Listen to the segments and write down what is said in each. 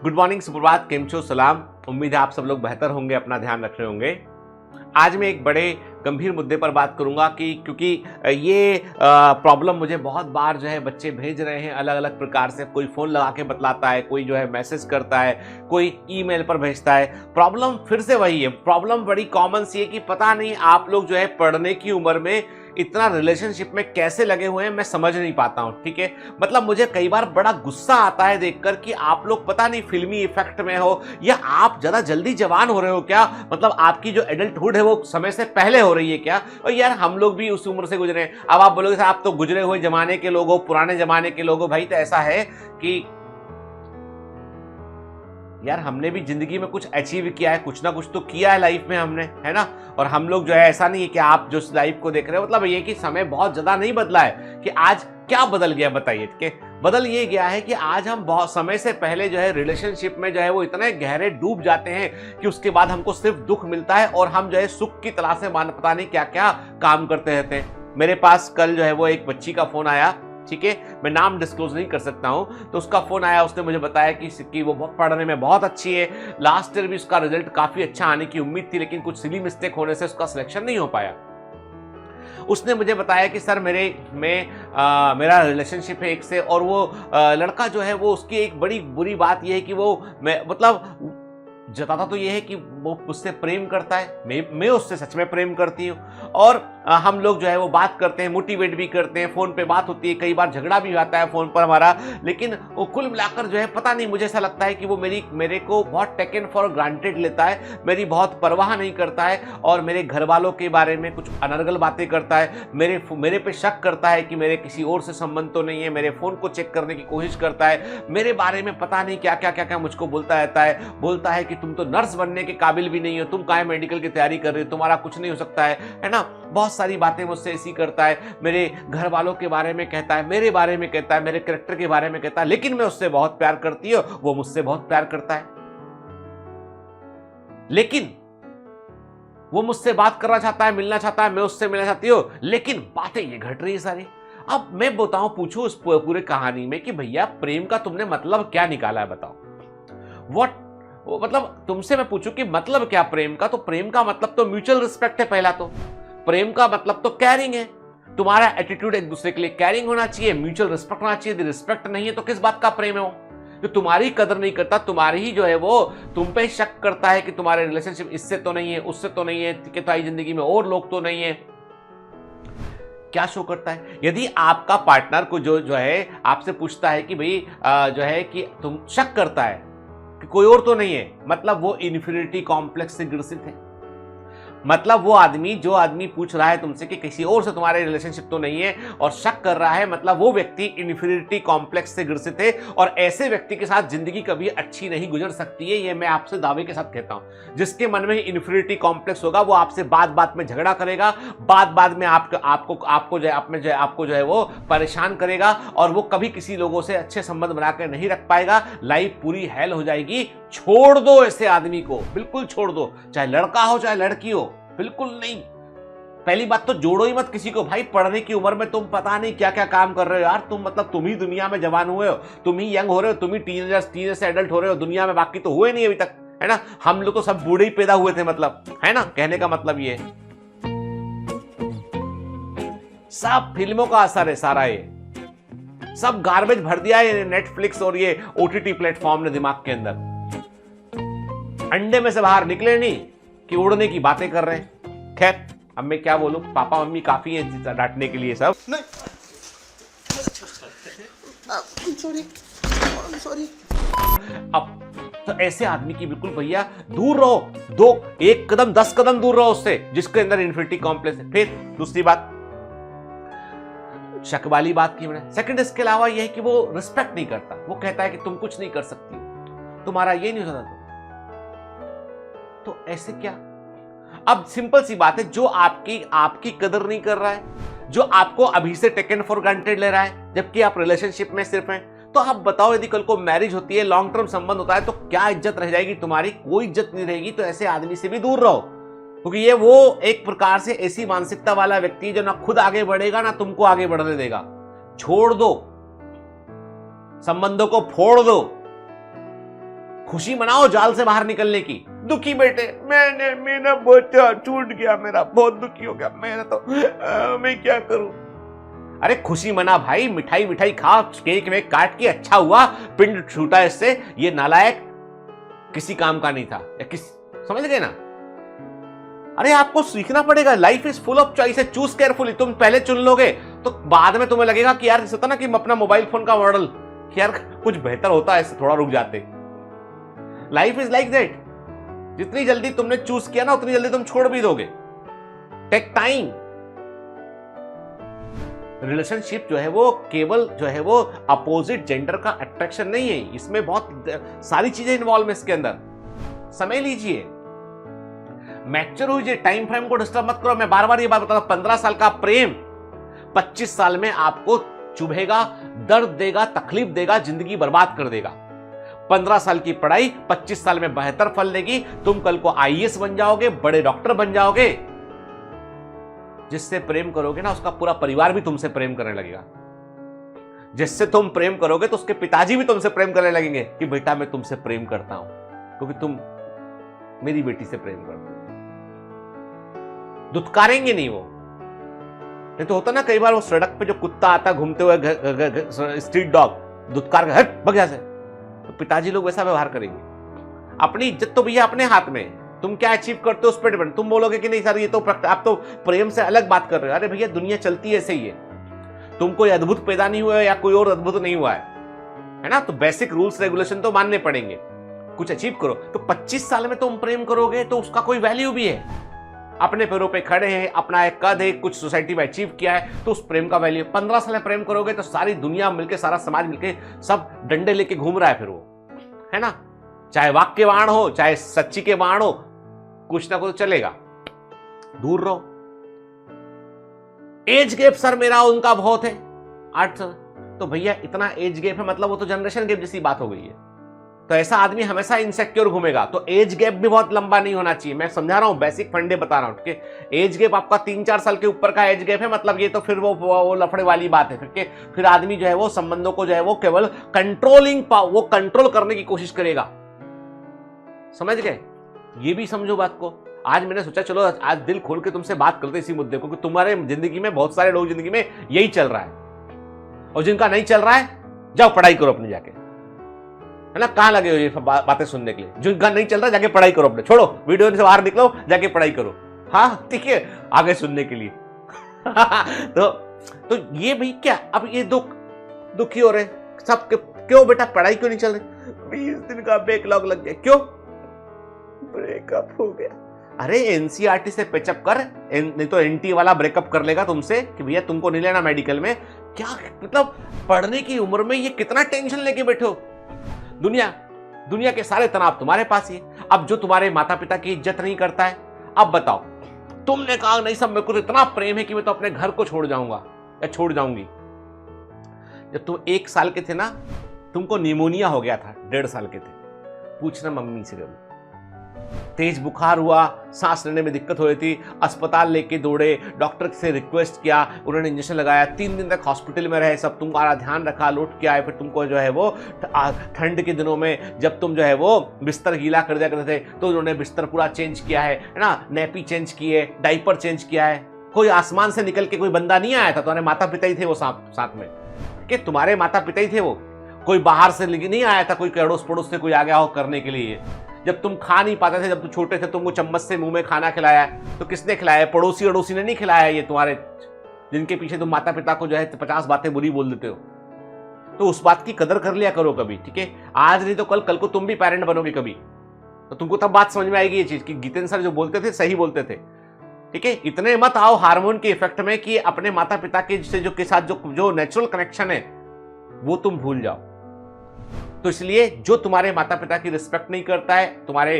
Good morning, सुप्रभात, केम छो, सलाम। उम्मीद है आप सब लोग बेहतर होंगे, अपना ध्यान रख रहे होंगे। आज मैं एक बड़े गंभीर मुद्दे पर बात करूंगा कि क्योंकि ये प्रॉब्लम मुझे बहुत बार जो है बच्चे भेज रहे हैं अलग अलग प्रकार से। कोई फ़ोन लगा के बतलाता है, कोई जो है मैसेज करता है, कोई ईमेल पर भेजता है। प्रॉब्लम फिर से वही है, प्रॉब्लम बड़ी कॉमन सी है कि पता नहीं आप लोग जो है पढ़ने की उम्र में इतना रिलेशनशिप में कैसे लगे हुए हैं, मैं समझ नहीं पाता हूं। ठीक है, मतलब मुझे कई बार बड़ा गुस्सा आता है देखकर कि आप लोग पता नहीं फिल्मी इफेक्ट में हो या आप ज्यादा जल्दी जवान हो रहे हो क्या, मतलब आपकी जो एडल्टहुड है वो समय से पहले हो रही है क्या। और यार हम लोग भी उस उम्र से गुजरे हैं। अब आप बोलोगे आप तो गुजरे हुए जमाने के लोग हो, पुराने जमाने के लोग हो। भाई तो ऐसा है कि यार हमने भी जिंदगी में कुछ अचीव किया है, कुछ ना कुछ तो किया है लाइफ में हमने, है ना। और हम लोग जो है ऐसा नहीं है कि आप जो लाइफ को देख रहे हो, मतलब ये कि समय बहुत ज्यादा नहीं बदला है। कि आज क्या बदल गया बताइए। कि बदल ये गया है कि आज हम बहुत समय से पहले जो है रिलेशनशिप में जो है वो इतने गहरे डूब जाते हैं कि उसके बाद हमको सिर्फ दुख मिलता है और हम जो है सुख की तलाश में पता नहीं क्या क्या काम करते रहते हैं। मेरे पास कल जो है वो एक बच्ची का फोन आया, ठीक है, मैं नाम डिस्क्लोज नहीं कर सकता हूं। तो उसका फोन आया, उसने मुझे बताया कि वो पढ़ने में बहुत अच्छी है, लास्ट ईयर भी उसका रिजल्ट काफी अच्छा आने की उम्मीद थी, लेकिन कुछ सिली मिस्टेक होने से उसका सिलेक्शन नहीं हो पाया। उसने मुझे बताया कि सर मेरा रिलेशनशिप है एक से, और वो लड़का जो है वो उसकी एक बड़ी बुरी बात यह है कि वो मतलब जताता तो ये है कि वो उससे प्रेम करता है, मैं उससे सच में प्रेम करती हूँ। और हम लोग जो है वो बात करते हैं, मोटिवेट भी करते हैं, फोन पे बात होती है, कई बार झगड़ा भी आता है फोन पर हमारा। लेकिन वो कुल मिलाकर जो है पता नहीं, मुझे ऐसा लगता है कि वो मेरे को बहुत टेकन फॉर ग्रांटेड लेता है, मेरी बहुत परवाह नहीं करता है और मेरे घर वालों के बारे में कुछ अनर्गल बातें करता है, मेरे पे शक करता है कि मेरे किसी और से संबंध तो नहीं है, मेरे फोन को चेक करने की कोशिश करता है, मेरे बारे में पता नहीं क्या क्या क्या क्या मुझको बोलता रहता है। बोलता है कि तुम तो नर्स बनने के काबिल भी नहीं हो, तुम काहे मेडिकल की तैयारी कर रहे हो, तुम्हारा कुछ नहीं हो सकता है ना। बहुत सारी बातें मुझसे ऐसी करता है, मेरे घर वालों के बारे में कहता है, मेरे बारे में कहता है, मेरे कैरेक्टर के बारे में कहता है। लेकिन मैं उससे बहुत प्यार करती हूँ, वो मुझसे बहुत प्यार करता है, लेकिन वो मुझसे बात करना चाहता है, मिलना चाहता है, मैं उससे मिलना चाहती हूँ, लेकिन बातें ये घट रही है सारी। अब मैं बताऊं, पूछूं उस पूरे कहानी में कि भैया प्रेम का तुमने मतलब क्या निकाला है, बताओ व्हाट। मतलब तुमसे मैं पूछूं कि मतलब क्या प्रेम का, तो प्रेम का मतलब तो म्यूचुअल रिस्पेक्ट है। पहला तो प्रेम का मतलब तो कैरिंग है, तुम्हारा एटीट्यूड एक दूसरे के लिए कैरिंग होना चाहिए, म्यूचुअल रिस्पेक्ट होना चाहिए। यदि रिस्पेक्ट नहीं है तो किस बात का प्रेम है वो, जो तुम्हारी कदर नहीं करता, तुम्हारी ही जो है वो तुम पे शक करता है कि तुम्हारे रिलेशनशिप इससे तो नहीं है, उससे तो नहीं है, कि तुम्हारी जिंदगी में और लोग तो नहीं है। क्या शो करता है? यदि आपका पार्टनर को जो है आपसे पूछता है कि भाई जो है कि तुम शक करता है कि कोई और तो नहीं है, मतलब वो इन्फीरियरिटी कॉम्प्लेक्स से ग्रसित है। मतलब वो आदमी, जो आदमी पूछ रहा है तुमसे कि किसी और से तुम्हारे रिलेशनशिप तो नहीं है और शक कर रहा है, मतलब वो व्यक्ति इन्फीरियरिटी कॉम्प्लेक्स से ग्रसित है और ऐसे व्यक्ति के साथ जिंदगी कभी अच्छी नहीं गुजर सकती है। ये मैं आपसे दावे के साथ कहता हूं। जिसके मन में इन्फीरियरिटी कॉम्प्लेक्स होगा वो आपसे बात बात में झगड़ा करेगा, बात में आपको जो है वो परेशान करेगा और वो कभी किसी लोगों से अच्छे संबंध बनाकर नहीं रख पाएगा। लाइफ पूरी हेल हो जाएगी। छोड़ दो ऐसे आदमी को, बिल्कुल छोड़ दो, चाहे लड़का हो चाहे लड़की हो, बिल्कुल नहीं। पहली बात तो जोड़ो ही मत किसी को। भाई पढ़ने की उम्र में तुम पता नहीं क्या क्या काम कर रहे हो यार। तुम ही दुनिया में जवान हुए हो, तुम ही यंग हो रहे हो, तुम ही टीनेजर से एडल्ट हो रहे हो दुनिया में, बाकी तो हुए नहीं अभी तक, है ना। हम लोग तो सब बूढ़े ही पैदा हुए थे, मतलब, है ना। कहने का मतलब ये सब फिल्मों का असर है सारा, ये सब गार्बेज भर दिया है नेटफ्लिक्स और ये ओटीटी प्लेटफॉर्म ने दिमाग के अंदर। अंडे में से बाहर निकले नहीं कि उड़ने की बातें कर रहे हैं। खैर अब मैं क्या बोलूं, पापा मम्मी काफी है डांटने के लिए सब। नहीं सॉरी। अब तो ऐसे आदमी की बिल्कुल भैया दूर रहो, एक कदम 10 कदम दूर रहो उससे जिसके अंदर इन्फिनिटी कॉम्प्लेक्स है। फिर दूसरी बात, शक वाली बात की मैंने। सेकंड इसके अलावा यह है कि वो रिस्पेक्ट नहीं करता, वो कहता है कि तुम कुछ नहीं कर सकती, तुम्हारा ये नहीं हो सकता। तो ऐसे क्या? अब सिंपल सी बात है, जो आपकी कदर नहीं कर रहा है, जो आपको अभी से टेकन फॉर ग्रांटेड ले रहा है, जबकि आप रिलेशनशिप में सिर्फ हैं, तो आप बताओ यदि कल को मैरिज होती है, लॉन्ग टर्म संबंध होता है, तो क्या इज्जत रह जाएगी तुम्हारी? कोई इज्जत नहीं रहेगी। तो ऐसे आदमी से भी दूर रहो, क्योंकि ये वो एक प्रकार से ऐसी मानसिकता वाला व्यक्ति जो ना खुद आगे बढ़ेगा ना तुमको आगे बढ़ने देगा। छोड़ दो, संबंधों को फोड़ दो। खुशी मनाओ जाल से बाहर निकलने की। दुखी बेटे, मेरा बच्चा छूट गया, मेरा बहुत दुखी हो गया, मैं क्या करूं। अरे खुशी मना भाई, मिठाई मिठाई खा, केक में काट के, अच्छा हुआ पिंड छूटा इससे, ये नालायक किसी काम का नहीं था, समझ गए ना। अरे आपको सीखना पड़ेगा, life is full of choice, choose carefully. तुम पहले चुन लोगे तो बाद में तुम्हें लगेगा कि यार जैसे होता ना कि अपना मोबाइल फोन का मॉडल, कि यार कुछ बेहतर होता है, इससे थोड़ा रुक जाते। लाइफ इज लाइक दैट, जितनी जल्दी तुमने चूज किया ना उतनी जल्दी तुम छोड़ भी दोगे। Take time. रिलेशनशिप जो है वो केवल जो है वो अपोजिट जेंडर का अट्रैक्शन नहीं है, इसमें बहुत सारी चीजें इन्वॉल्व है इसके अंदर। समय लीजिए, मैच्योर हुई, टाइम फ्रेम को डिस्टर्ब मत करो। मैं बार बार ये बात बता रहा हूं, 15 साल का प्रेम 25 साल में आपको चुभेगा, दर्द देगा, तकलीफ देगा, जिंदगी बर्बाद कर देगा। 15 साल की पढ़ाई 25 साल में बेहतर फल देगी। तुम कल को आईएएस बन जाओगे, बड़े डॉक्टर बन जाओगे। जिससे प्रेम करोगे ना उसका पूरा परिवार भी तुमसे प्रेम करने लगेगा। जिससे तुम प्रेम करोगे तो उसके पिताजी भी तुमसे प्रेम करने लगेंगे कि बेटा मैं तुमसे प्रेम करता हूं क्योंकि तुम मेरी बेटी से प्रेम करते हो। दुत्कारेंगे नहीं वो। नहीं तो होता ना कई बार वो सड़क पे जो कुत्ता आता घूमते हुए स्ट्रीट डॉग, दुत्कार हट भग जा से, तो पिताजी लोग वैसा व्यवहार करेंगे। अपनी इज्जत तो भैया अपने हाथ में, तुम क्या अचीव करते हो उस पर डिपेंड। तुम बोलोगे कि नहीं सर ये तो आप तो प्रेम से अलग बात कर रहे हो। अरे भैया दुनिया चलती है ऐसे ही है, तुम कोई अद्भुत पैदा नहीं हुआ है या कोई और अद्भुत नहीं हुआ है ना। तो बेसिक रूल्स रेगुलेशन तो मानने पड़ेंगे, कुछ अचीव करो। तो 25 साल में तुम प्रेम करोगे तो उसका कोई वैल्यू भी है। अपने पैरों पे खड़े हैं, अपना एक कद है, कुछ सोसाइटी में अचीव किया है तो उस प्रेम का वैल्यू। 15 साल में प्रेम करोगे तो सारी दुनिया मिलके, सारा समाज मिलके सब डंडे लेके घूम रहा है फिर वो, है ना। चाहे वाक्य के बाण हो, चाहे सच्ची के बाण हो, कुछ ना कुछ चलेगा। दूर रहो। एज गैप सर मेरा उनका बहुत है 8 साल, तो भैया इतना एज गैप है मतलब वो तो जनरेशन गैप जैसी बात हो गई है। तो ऐसा आदमी हमेशा इनसेक्योर घूमेगा। तो एज गैप भी बहुत लंबा नहीं होना चाहिए। मैं समझा रहा हूं, बेसिक फंडे बता रहा हूं, ठीक है। एज गैप आपका 3-4 साल के ऊपर का एज गैप है मतलब ये तो फिर वो लफड़े वाली बात है। फिर आदमी जो है वो संबंधों को जो है वो केवल वो कंट्रोल करने की कोशिश करेगा। समझ गए? ये भी समझो बात को। आज मैंने सोचा चलो आज दिल खोल के तुमसे बात करते इसी मुद्दे को, क्योंकि तुम्हारे जिंदगी में बहुत सारे लोग जिंदगी में यही चल रहा है, और जिनका नहीं चल रहा है जाओ पढ़ाई करो अपनी जाके, है ना। कहां लगे हो ये बातें सुनने के लिए? जिनका नहीं चल रहा जाके पढ़ाई करो अपने, छोड़ो वीडियो से बाहर निकलो, जाके पढ़ाई करो। हाँ ठीक है, आगे सुनने के लिए। तो ये भाई क्या अब ये दुखी हो रहे सब, क्यों बेटा पढ़ाई क्यों नहीं चल रही? 20 दिन का बैकलॉग लग गया। क्यों? ब्रेकअप हो गया। अरे एनसीईआरटी से पेचअप कर, नहीं तो एनटी वाला ब्रेकअप कर लेगा तुमसे कि भैया तुमको नहीं लेना मेडिकल में। क्या मतलब पढ़ने की उम्र में ये कितना टेंशन लेके बैठे हो? दुनिया के सारे तनाव तुम्हारे पास ही। अब जो तुम्हारे माता पिता की इज्जत नहीं करता है, अब बताओ, तुमने कहा नहीं सब मेरे को तो इतना प्रेम है कि मैं तो अपने घर को छोड़ जाऊंगा या छोड़ जाऊंगी। जब तुम 1 साल के थे ना, तुमको निमोनिया हो गया था, 1.5 साल के थे, पूछना मम्मी से कभी। तेज बुखार हुआ, सांस लेने में दिक्कत हो रही थी, अस्पताल लेके दौड़े, डॉक्टर से रिक्वेस्ट किया, उन्होंने इंजेक्शन लगाया, 3 दिन तक हॉस्पिटल में रहे, सब तुम्हारा ध्यान रखा, लौट के आए। फिर तुमको जो है वो ठंड के दिनों में जब तुम जो है वो बिस्तर गीला कर दिया करते थे तो उन्होंने बिस्तर पूरा चेंज किया है ना, नैपी चेंज किए, डाइपर चेंज किया है। कोई आसमान से निकल के कोई बंदा नहीं आया था, तुम्हारे माता पिता ही थे वो साथ में, कि तुम्हारे माता पिता ही थे वो, कोई बाहर से नहीं आया था, कोई अड़ोस पड़ोस से कोई आ गया हो करने के लिए। जब तुम खा नहीं पाते थे, जब तुम छोटे थे, तुमको चम्मच से मुंह में खाना खिलाया, तो किसने खिलाया? पड़ोसी अड़ोसी ने नहीं खिलाया। ये तुम्हारे जिनके पीछे तुम माता पिता को जो है 50 बातें बुरी बोल देते हो, तो उस बात की कदर कर लिया करो कभी, ठीक है। आज नहीं तो कल को तुम भी पेरेंट बनोगे कभी, तो तुमको तब बात समझ में आएगी ये चीज कि जितेंद्र सर जो बोलते थे सही बोलते थे, ठीक है। इतने मत आओ हार्मोन के इफेक्ट में कि अपने माता पिता के साथ जो नेचुरल कनेक्शन है वो तुम भूल जाओ। तो इसलिए जो तुम्हारे माता पिता की रिस्पेक्ट नहीं करता है, तुम्हारे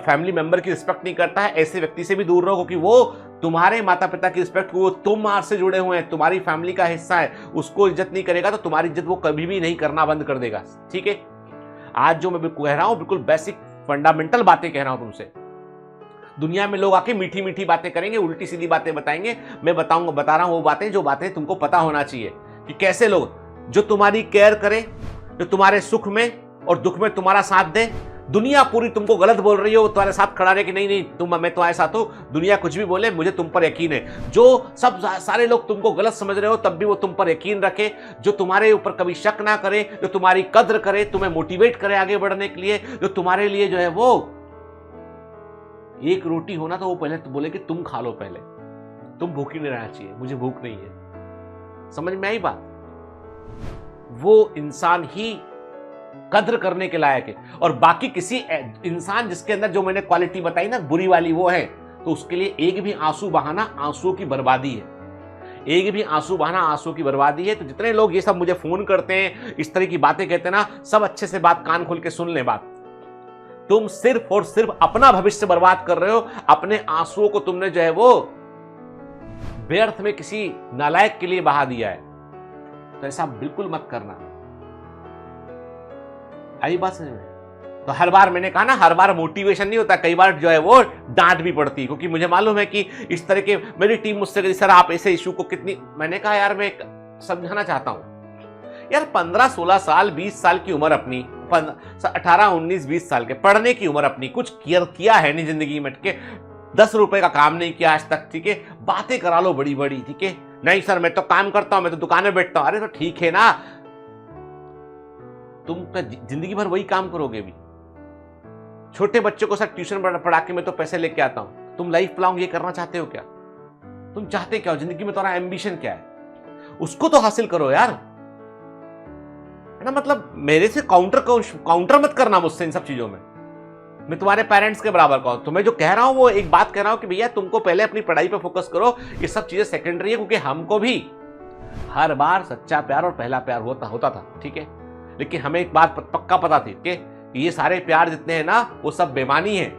फैमिली मेंबर की रिस्पेक्ट नहीं करता है, ऐसे व्यक्ति से भी दूर रहो, क्योंकि वो तुम्हारे माता पिता की रिस्पेक्ट, वो तुम आज से जुड़े हुए हैं, तुम्हारी फैमिली का हिस्सा है, उसको इज्जत नहीं करेगा तो तुम्हारी इज्जत वो कभी भी नहीं करना बंद कर देगा, ठीक है। आज जो मैं कह रहा हूं बिल्कुल बेसिक फंडामेंटल बातें कह रहा हूं तुमसे। दुनिया में लोग आके मीठी मीठी बातें करेंगे, उल्टी सीधी बातें बताएंगे, मैं बता रहा हूं वो बातें जो बातें तुमको पता होना चाहिए कि कैसे लोग जो तुम्हारी केयर करे, जो तुम्हारे सुख में और दुख में तुम्हारा साथ दे, दुनिया पूरी तुमको गलत बोल रही हो, तुम्हारे साथ खड़ा रहे कि नहीं नहीं तुम, मैं तुम्हारे साथ हूं, दुनिया कुछ भी बोले मुझे तुम पर यकीन है। जो सब सारे लोग तुमको गलत समझ रहे हो तब भी वो तुम पर यकीन रखे, जो तुम्हारे ऊपर कभी शक ना करे, जो तुम्हारी कद्र करे, तुम्हें मोटिवेट करे आगे बढ़ने के लिए, जो तुम्हारे लिए जो है वो एक रोटी होना तो वो पहले तो बोले कि तुम खा लो, पहले तुम भूखी नहीं रहना चाहिए, मुझे भूख नहीं है। समझ में आई बात? वो इंसान ही कद्र करने के लायक है। और बाकी किसी इंसान जिसके अंदर जो मैंने क्वालिटी बताई ना बुरी वाली वो है, तो उसके लिए एक भी आंसू बहाना आंसुओं की बर्बादी है। एक भी आंसू बहाना आंसुओं की बर्बादी है। तो जितने लोग ये सब मुझे फोन करते हैं, इस तरह की बातें कहते हैं ना, सब अच्छे से बात कान खोल के सुन ले बात। तुम सिर्फ और सिर्फ अपना भविष्य बर्बाद कर रहे हो। अपने आंसुओं को तुमने जो है वो व्यर्थ में किसी नालायक के लिए बहा दिया है। तो ऐसा बिल्कुल मत करना। आई बात समझ में? तो हर बार मैंने कहा ना, हर बार मोटिवेशन नहीं होता, कई बार जो है वो डांट भी पड़ती है, क्योंकि मुझे मालूम है कि इस तरह के मेरी टीम मुझसे कही सर आप ऐसे इशू को कितनी, मैंने कहा यार मैं समझाना चाहता हूं यार, 15-16 साल 20 साल की उम्र अपनी, 18-19-20 साल के पढ़ने की उम्र अपनी, कुछ किया है नहीं जिंदगी में के, 10 रुपए का काम नहीं किया आज तक, ठीक है, बातें करा लो बड़ी बड़ी, ठीक है, नहीं सर मैं तो काम करता हूं, मैं तो दुकान में बैठता हूं। अरे तो ठीक है ना, तुम जिंदगी भर वही काम करोगे भी। छोटे बच्चों को सर ट्यूशन पढ़ा के मैं तो पैसे लेके आता हूं। तुम लाइफ लॉन्ग ये करना चाहते हो क्या? तुम चाहते क्या हो जिंदगी में? तुम्हारा एम्बिशन क्या है? उसको तो हासिल करो यार, है ना? मतलब मेरे से काउंटर मत करना मुझसे इन सब चीजों में। मैं तुम्हारे पेरेंट्स के बराबर का हूं। तो मैं जो कह रहा हूं वो एक बात कह रहा हूं कि भैया तुमको पहले अपनी पढ़ाई पे फोकस करो, ये सब चीजें सेकेंडरी है, क्योंकि हमको भी हर बार सच्चा प्यार और पहला प्यार होता था, ठीक है, लेकिन हमें एक बात पक्का पता थी कि ये सारे प्यार जितने हैं ना वो सब बेमानी है।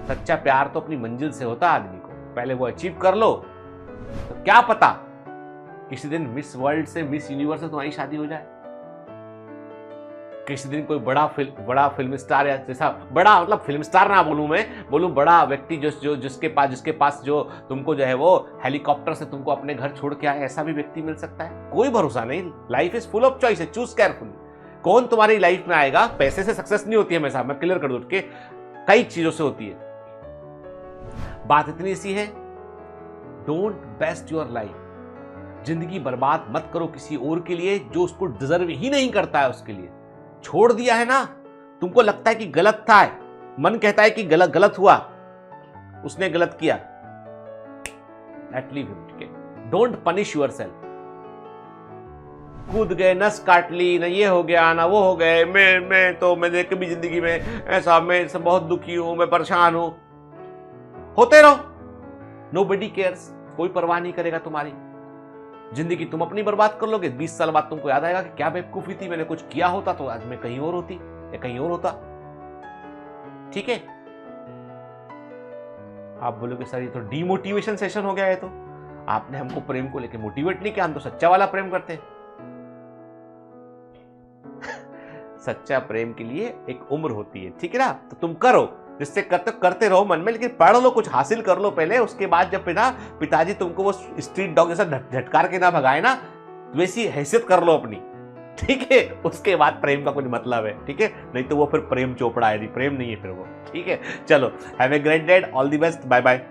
सच्चा प्यार तो अपनी मंजिल से होता है आदमी को, पहले वो अचीव कर लो, तो क्या पता किसी दिन मिस वर्ल्ड से, मिस यूनिवर्स से तुम्हारी शादी हो जाए, किसी दिन कोई बड़ा फिल्म स्टार, या जैसा बड़ा, मतलब फिल्म स्टार ना बोलूं मैं, बोलूं बड़ा व्यक्ति जिसके पास जो तुमको जो है वो हेलीकॉप्टर से तुमको अपने घर छोड़ के आए, ऐसा भी व्यक्ति मिल सकता है। कोई भरोसा नहीं। Life is full of choice, choose carefully. कौन तुम्हारी लाइफ में आएगा? पैसे से सक्सेस नहीं होती है हमेशा, मैं क्लियर कर दूं कि कई चीजों से होती है। बात इतनी सी है, डोंट वेस्ट योर लाइफ। जिंदगी बर्बाद मत करो किसी और के लिए जो उसको डिजर्व ही नहीं करता है। उसके लिए छोड़ दिया है ना, तुमको लगता है कि गलत था, मन कहता है कि गलत हुआ, उसने गलत किया, लेट लीव हिम, ठीक है? Don't punish yourself. कूद गए, नस काट ली, ना ये हो गया ना वो हो गए, मैंने कभी जिंदगी में ऐसा, मैं सब बहुत दुखी हूं, मैं परेशान हूं, होते रहो, नोबडी केयर्स, कोई परवाह नहीं करेगा तुम्हारी। जिंदगी तुम अपनी बर्बाद कर लोगे, 20 साल बाद तुमको याद आएगा कि क्या बेवकूफी थी, मैंने कुछ किया होता तो आज मैं कहीं और होती या कहीं और होता, ठीक है? आप बोलोगे सर ये तो डीमोटिवेशन सेशन हो गया है, तो आपने हमको प्रेम को लेकर मोटिवेट नहीं किया, हम तो सच्चा वाला प्रेम करते हैं। सच्चा प्रेम के लिए एक उम्र होती है, ठीक है ना? तो तुम करो, जिससे करते रहो मन में, लेकिन पढ़ लो, कुछ हासिल कर लो पहले। उसके बाद जब पिताजी तुमको वो स्ट्रीट डॉग जैसा झटकार के ना भगाए ना, वैसी हैसियत कर लो अपनी, ठीक है? उसके बाद प्रेम का कुछ मतलब है, ठीक है? नहीं तो वो फिर प्रेम चोपड़ा है, प्रेम नहीं है फिर वो, ठीक है? चलो, have a great day, all the best, bye bye.